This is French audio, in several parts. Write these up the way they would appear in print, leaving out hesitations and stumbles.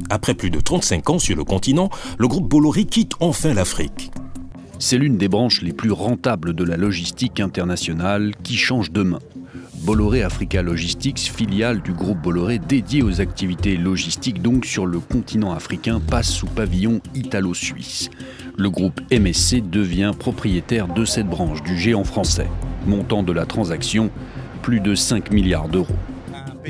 Après plus de 35 ans sur le continent, le groupe Bolloré quitte enfin l'Afrique. C'est l'une des branches les plus rentables de la logistique internationale qui change de main. Bolloré Africa Logistics, filiale du groupe Bolloré dédiée aux activités logistiques donc sur le continent africain, passe sous pavillon italo-suisse. Le groupe MSC devient propriétaire de cette branche du géant français. Montant de la transaction, plus de 5 milliards d'euros.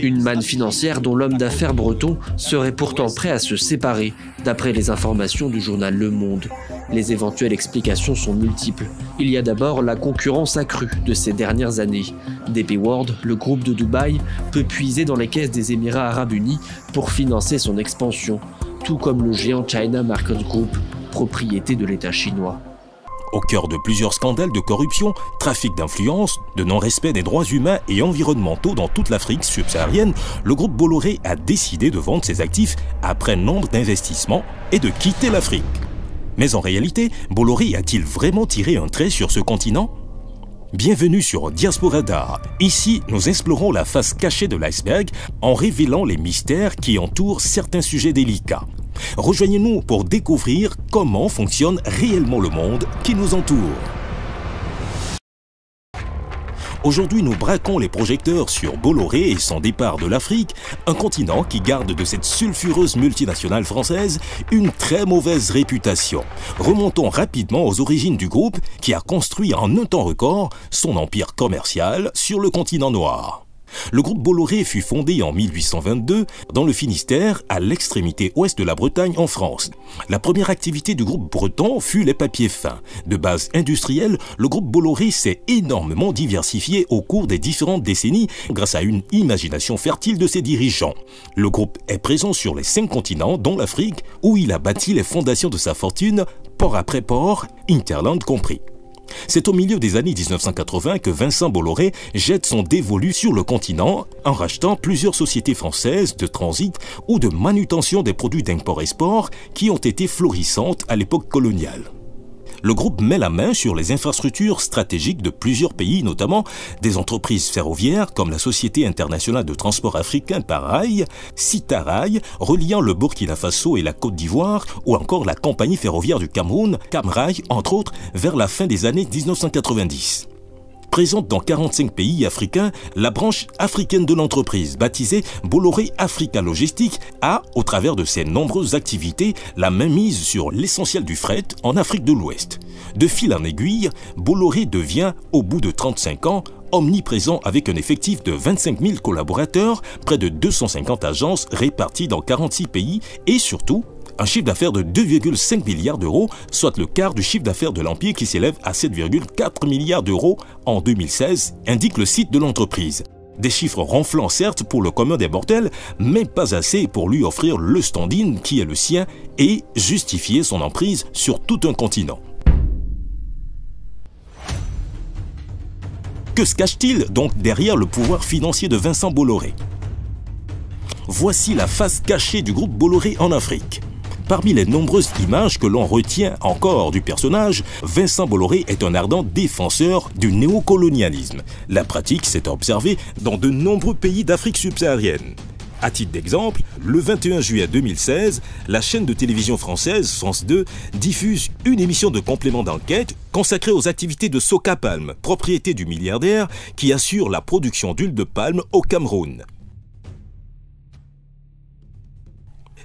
Une manne financière dont l'homme d'affaires breton serait pourtant prêt à se séparer, d'après les informations du journal Le Monde. Les éventuelles explications sont multiples. Il y a d'abord la concurrence accrue de ces dernières années. DP World, le groupe de Dubaï, peut puiser dans les caisses des Émirats Arabes Unis pour financer son expansion, tout comme le géant China Market Group, propriété de l'État chinois. Au cœur de plusieurs scandales de corruption, trafic d'influence, de non-respect des droits humains et environnementaux dans toute l'Afrique subsaharienne, le groupe Bolloré a décidé de vendre ses actifs après nombre d'investissements et de quitter l'Afrique. Mais en réalité, Bolloré a-t-il vraiment tiré un trait sur ce continent? Bienvenue sur Diaspora d'Art. Ici, nous explorons la face cachée de l'iceberg en révélant les mystères qui entourent certains sujets délicats. Rejoignez-nous pour découvrir comment fonctionne réellement le monde qui nous entoure. Aujourd'hui, nous braquons les projecteurs sur Bolloré et son départ de l'Afrique, un continent qui garde de cette sulfureuse multinationale française une très mauvaise réputation. Remontons rapidement aux origines du groupe qui a construit en un temps record son empire commercial sur le continent noir. Le groupe Bolloré fut fondé en 1822 dans le Finistère, à l'extrémité ouest de la Bretagne en France. La première activité du groupe breton fut les papiers fins. De base industrielle, le groupe Bolloré s'est énormément diversifié au cours des différentes décennies grâce à une imagination fertile de ses dirigeants. Le groupe est présent sur les 5 continents, dont l'Afrique, où il a bâti les fondations de sa fortune, port après port, hinterland compris. C'est au milieu des années 1980 que Vincent Bolloré jette son dévolu sur le continent en rachetant plusieurs sociétés françaises de transit ou de manutention des produits d'import-export qui ont été florissantes à l'époque coloniale. Le groupe met la main sur les infrastructures stratégiques de plusieurs pays, notamment des entreprises ferroviaires comme la Société internationale de transport africain par rail, Citarail, reliant le Burkina Faso et la Côte d'Ivoire, ou encore la compagnie ferroviaire du Cameroun, Camrail, entre autres, vers la fin des années 1990. Présente dans 45 pays africains, la branche africaine de l'entreprise, baptisée Bolloré Africa Logistics, a, au travers de ses nombreuses activités, la mainmise sur l'essentiel du fret en Afrique de l'Ouest. De fil en aiguille, Bolloré devient, au bout de 35 ans, omniprésent avec un effectif de 25 000 collaborateurs, près de 250 agences réparties dans 46 pays et surtout, un chiffre d'affaires de 2,5 milliards d'euros, soit le quart du chiffre d'affaires de l'Empire qui s'élève à 7,4 milliards d'euros en 2016, indique le site de l'entreprise. Des chiffres ronflants certes pour le commun des mortels, mais pas assez pour lui offrir le standing qui est le sien et justifier son emprise sur tout un continent. Que se cache-t-il donc derrière le pouvoir financier de Vincent Bolloré? Voici la face cachée du groupe Bolloré en Afrique. Parmi les nombreuses images que l'on retient encore du personnage, Vincent Bolloré est un ardent défenseur du néocolonialisme. La pratique s'est observée dans de nombreux pays d'Afrique subsaharienne. À titre d'exemple, le 21 juillet 2016, la chaîne de télévision française France 2 diffuse une émission de complément d'enquête consacrée aux activités de Socapalm, propriété du milliardaire qui assure la production d'huile de palme au Cameroun.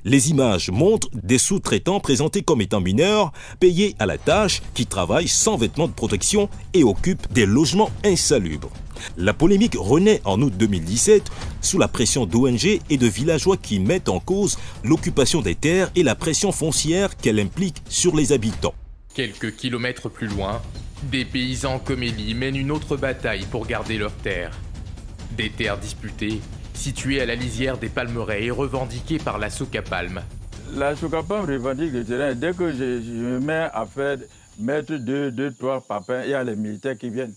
Les images montrent des sous-traitants présentés comme étant mineurs, payés à la tâche, qui travaillent sans vêtements de protection et occupent des logements insalubres. La polémique renaît en août 2017 sous la pression d'ONG et de villageois qui mettent en cause l'occupation des terres et la pression foncière qu'elle implique sur les habitants. Quelques kilomètres plus loin, des paysans comme Élie mènent une autre bataille pour garder leurs terres. Des terres disputées, situées à la lisière des palmeraies et revendiquées par la Socapalm. La Socapalm revendique le terrain. Dès que je me mets à mettre deux, trois papins, il y a les militaires qui viennent.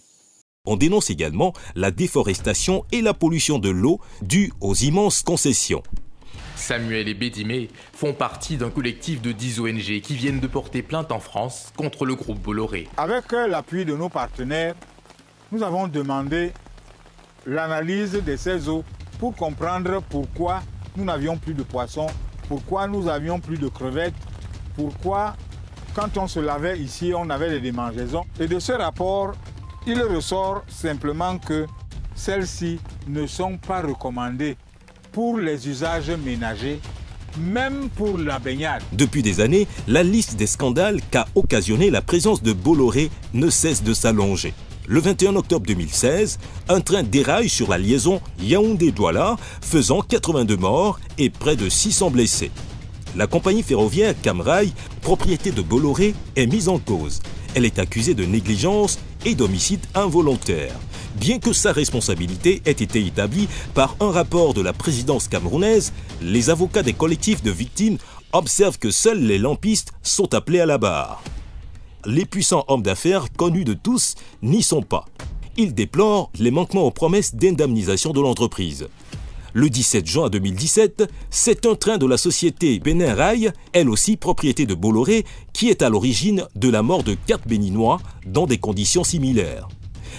On dénonce également la déforestation et la pollution de l'eau due aux immenses concessions. Samuel et Bédimé font partie d'un collectif de 10 ONG qui viennent de porter plainte en France contre le groupe Bolloré. Avec l'appui de nos partenaires, nous avons demandé l'analyse de ces eaux pour comprendre pourquoi nous n'avions plus de poissons, pourquoi nous avions plus de crevettes, pourquoi quand on se lavait ici, on avait des démangeaisons. Et de ce rapport, il ressort simplement que celles-ci ne sont pas recommandées pour les usages ménagers, même pour la baignade. Depuis des années, la liste des scandales qu'a occasionné la présence de Bolloré ne cesse de s'allonger. Le 21 octobre 2016, un train déraille sur la liaison Yaoundé-Douala, faisant 82 morts et près de 600 blessés. La compagnie ferroviaire Camrail, propriété de Bolloré, est mise en cause. Elle est accusée de négligence et d'homicide involontaire, bien que sa responsabilité ait été établie par un rapport de la présidence camerounaise. Les avocats des collectifs de victimes observent que seuls les lampistes sont appelés à la barre. Les puissants hommes d'affaires connus de tous n'y sont pas. Ils déplorent les manquements aux promesses d'indemnisation de l'entreprise. Le 17 juin 2017, c'est un train de la société Benin Rail, elle aussi propriété de Bolloré, qui est à l'origine de la mort de 4 Béninois dans des conditions similaires.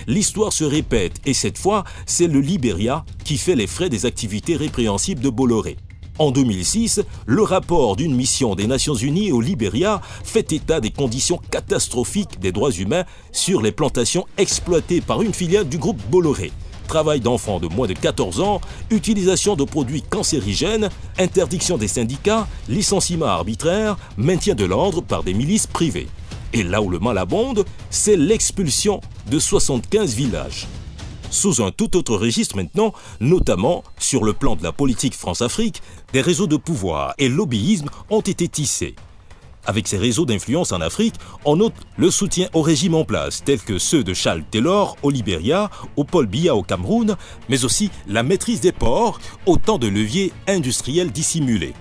L'histoire se répète et cette fois, c'est le Libéria qui fait les frais des activités répréhensibles de Bolloré. En 2006, le rapport d'une mission des Nations Unies au Libéria fait état des conditions catastrophiques des droits humains sur les plantations exploitées par une filiale du groupe Bolloré. Travail d'enfants de moins de 14 ans, utilisation de produits cancérigènes, interdiction des syndicats, licenciement arbitraire, maintien de l'ordre par des milices privées. Et là où le mal abonde, c'est l'expulsion de 75 villages. Sous un tout autre registre maintenant, notamment sur le plan de la politique France-Afrique, des réseaux de pouvoir et lobbyisme ont été tissés. Avec ces réseaux d'influence en Afrique, on note le soutien au régime en place, tels que ceux de Charles Taylor au Libéria, au Paul Biya au Cameroun, mais aussi la maîtrise des ports, autant de leviers industriels dissimulés.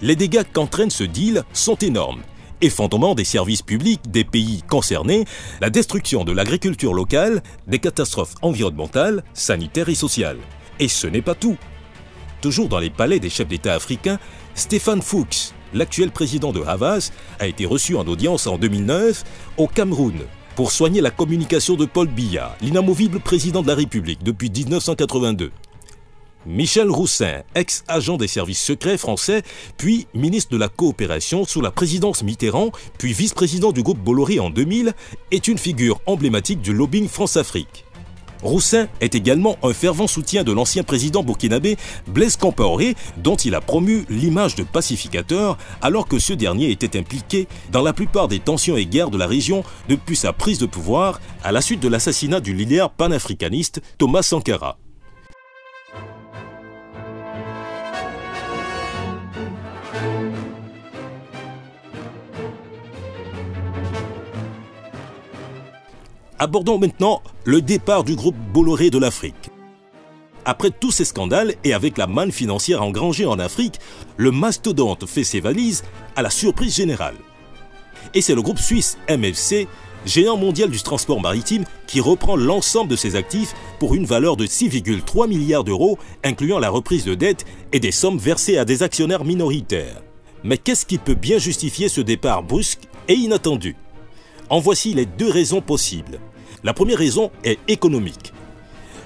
Les dégâts qu'entraîne ce deal sont énormes. Effondrement des services publics des pays concernés, la destruction de l'agriculture locale, des catastrophes environnementales, sanitaires et sociales. Et ce n'est pas tout. Toujours dans les palais des chefs d'État africains, Stéphane Fuchs, l'actuel président de Havas, a été reçu en audience en 2009 au Cameroun pour soigner la communication de Paul Biya, l'inamovible président de la République depuis 1982. Michel Roussin, ex-agent des services secrets français, puis ministre de la coopération sous la présidence Mitterrand, puis vice-président du groupe Bolloré en 2000, est une figure emblématique du lobbying France-Afrique. Roussin est également un fervent soutien de l'ancien président burkinabé Blaise Compaoré, dont il a promu l'image de pacificateur alors que ce dernier était impliqué dans la plupart des tensions et guerres de la région depuis sa prise de pouvoir à la suite de l'assassinat du leader panafricaniste Thomas Sankara. Abordons maintenant le départ du groupe Bolloré de l'Afrique. Après tous ces scandales et avec la manne financière engrangée en Afrique, le mastodonte fait ses valises à la surprise générale. Et c'est le groupe suisse MFC, géant mondial du transport maritime, qui reprend l'ensemble de ses actifs pour une valeur de 6,3 milliards d'euros, incluant la reprise de dette et des sommes versées à des actionnaires minoritaires. Mais qu'est-ce qui peut bien justifier ce départ brusque et inattendu ? En voici les deux raisons possibles. La première raison est économique.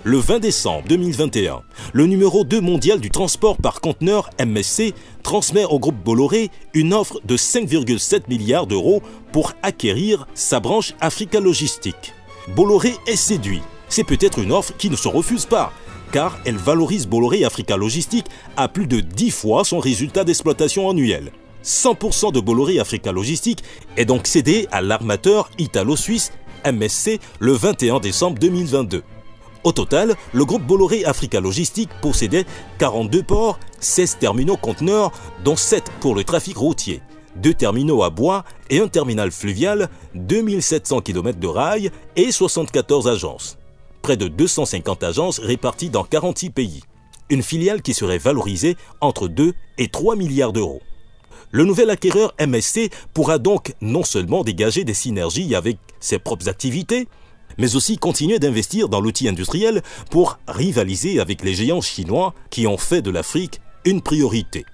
Le 20 décembre 2021, le numéro 2 mondial du transport par conteneur MSC transmet au groupe Bolloré une offre de 5,7 milliards d'euros pour acquérir sa branche Africa Logistique. Bolloré est séduit. C'est peut-être une offre qui ne se refuse pas, car elle valorise Bolloré Africa Logistique à plus de 10 fois son résultat d'exploitation annuel. 100% de Bolloré Africa Logistique est donc cédé à l'armateur italo-suisse MSC le 21 décembre 2022. Au total, le groupe Bolloré Africa Logistique possédait 42 ports, 16 terminaux conteneurs, dont 7 pour le trafic routier, 2 terminaux à bois et un terminal fluvial, 2700 km de rails et 74 agences. Près de 250 agences réparties dans 46 pays. Une filiale qui serait valorisée entre 2 et 3 milliards d'euros. Le nouvel acquéreur MSC pourra donc non seulement dégager des synergies avec ses propres activités, mais aussi continuer d'investir dans l'outil industriel pour rivaliser avec les géants chinois qui ont fait de l'Afrique une priorité.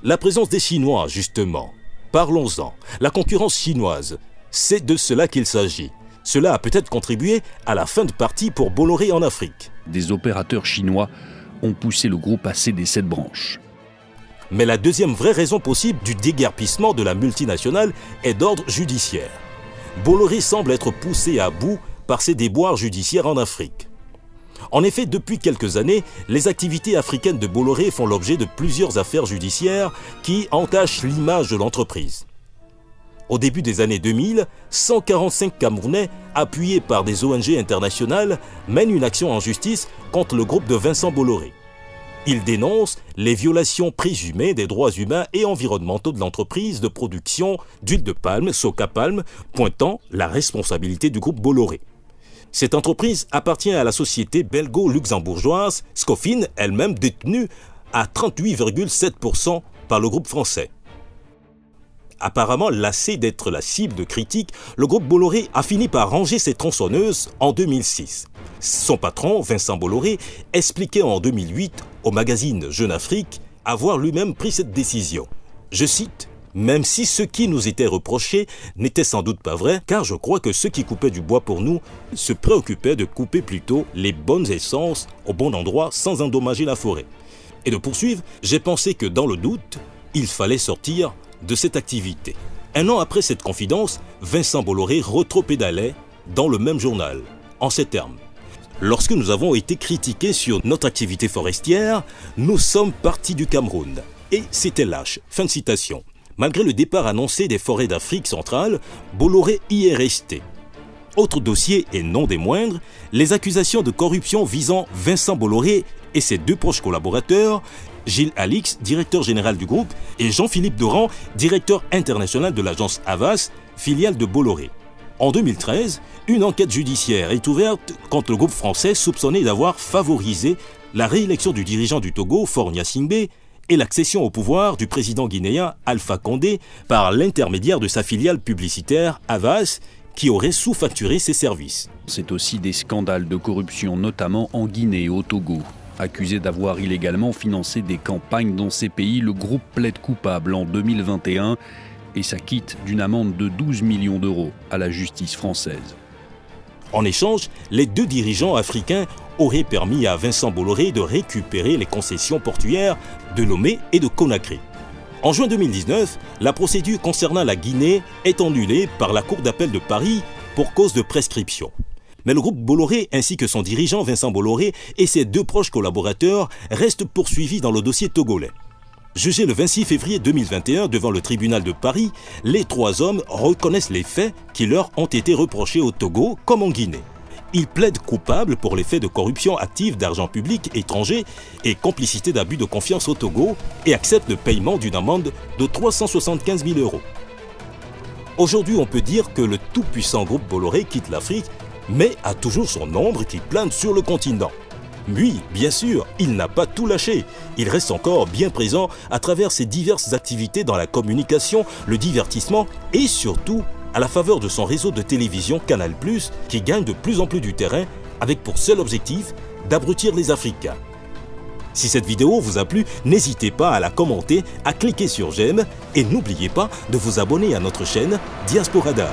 La présence des Chinois, justement, parlons-en. La concurrence chinoise, c'est de cela qu'il s'agit. Cela a peut-être contribué à la fin de partie pour Bolloré en Afrique. Des opérateurs chinois ont poussé le groupe à céder cette branche. Mais la deuxième vraie raison possible du déguerpissement de la multinationale est d'ordre judiciaire. Bolloré semble être poussé à bout par ses déboires judiciaires en Afrique. En effet, depuis quelques années, les activités africaines de Bolloré font l'objet de plusieurs affaires judiciaires qui entachent l'image de l'entreprise. Au début des années 2000, 145 Camerounais, appuyés par des ONG internationales, mènent une action en justice contre le groupe de Vincent Bolloré. Ils dénoncent les violations présumées des droits humains et environnementaux de l'entreprise de production d'huile de palme, Soca Palm, pointant la responsabilité du groupe Bolloré. Cette entreprise appartient à la société belgo-luxembourgeoise Scofin, elle-même détenue à 38,7% par le groupe français. Apparemment lassé d'être la cible de critiques, le groupe Bolloré a fini par ranger ses tronçonneuses en 2006. Son patron, Vincent Bolloré, expliquait en 2008 au magazine Jeune Afrique avoir lui-même pris cette décision. Je cite: « Même si ce qui nous était reproché n'était sans doute pas vrai, car je crois que ceux qui coupaient du bois pour nous se préoccupaient de couper plutôt les bonnes essences au bon endroit sans endommager la forêt. Et de poursuivre, j'ai pensé que dans le doute, il fallait sortir de cette activité. » Un an après cette confidence, Vincent Bolloré retropédalait dans le même journal, en ces termes: « Lorsque nous avons été critiqués sur notre activité forestière, nous sommes partis du Cameroun. Et c'était lâche. » Fin de citation. Malgré le départ annoncé des forêts d'Afrique centrale, Bolloré y est resté. Autre dossier, et non des moindres, les accusations de corruption visant Vincent Bolloré et ses deux proches collaborateurs, Gilles Alix, directeur général du groupe, et Jean-Philippe Doran, directeur international de l'agence Havas, filiale de Bolloré. En 2013, une enquête judiciaire est ouverte contre le groupe français soupçonné d'avoir favorisé la réélection du dirigeant du Togo, Faure Gnassingbé, et l'accession au pouvoir du président guinéen Alpha Condé par l'intermédiaire de sa filiale publicitaire Havas, qui aurait sous-facturé ses services. C'est aussi des scandales de corruption, notamment en Guinée et au Togo. Accusé d'avoir illégalement financé des campagnes dans ces pays, le groupe plaide coupable en 2021 et s'acquitte d'une amende de 12 millions d'euros à la justice française. En échange, les deux dirigeants africains auraient permis à Vincent Bolloré de récupérer les concessions portuaires de Lomé et de Conakry. En juin 2019, la procédure concernant la Guinée est annulée par la Cour d'appel de Paris pour cause de prescription. Mais le groupe Bolloré ainsi que son dirigeant Vincent Bolloré et ses deux proches collaborateurs restent poursuivis dans le dossier togolais. Jugés le 26 février 2021 devant le tribunal de Paris, les trois hommes reconnaissent les faits qui leur ont été reprochés au Togo comme en Guinée. Ils plaident coupables pour les faits de corruption active d'argent public étranger et complicité d'abus de confiance au Togo et acceptent le paiement d'une amende de 375 000 euros. Aujourd'hui, on peut dire que le tout-puissant groupe Bolloré quitte l'Afrique, mais a toujours son ombre qui plane sur le continent. Oui, bien sûr, il n'a pas tout lâché. Il reste encore bien présent à travers ses diverses activités dans la communication, le divertissement et surtout à la faveur de son réseau de télévision Canal+, qui gagne de plus en plus du terrain avec pour seul objectif d'abrutir les Africains. Si cette vidéo vous a plu, n'hésitez pas à la commenter, à cliquer sur j'aime et n'oubliez pas de vous abonner à notre chaîne Diasporadar.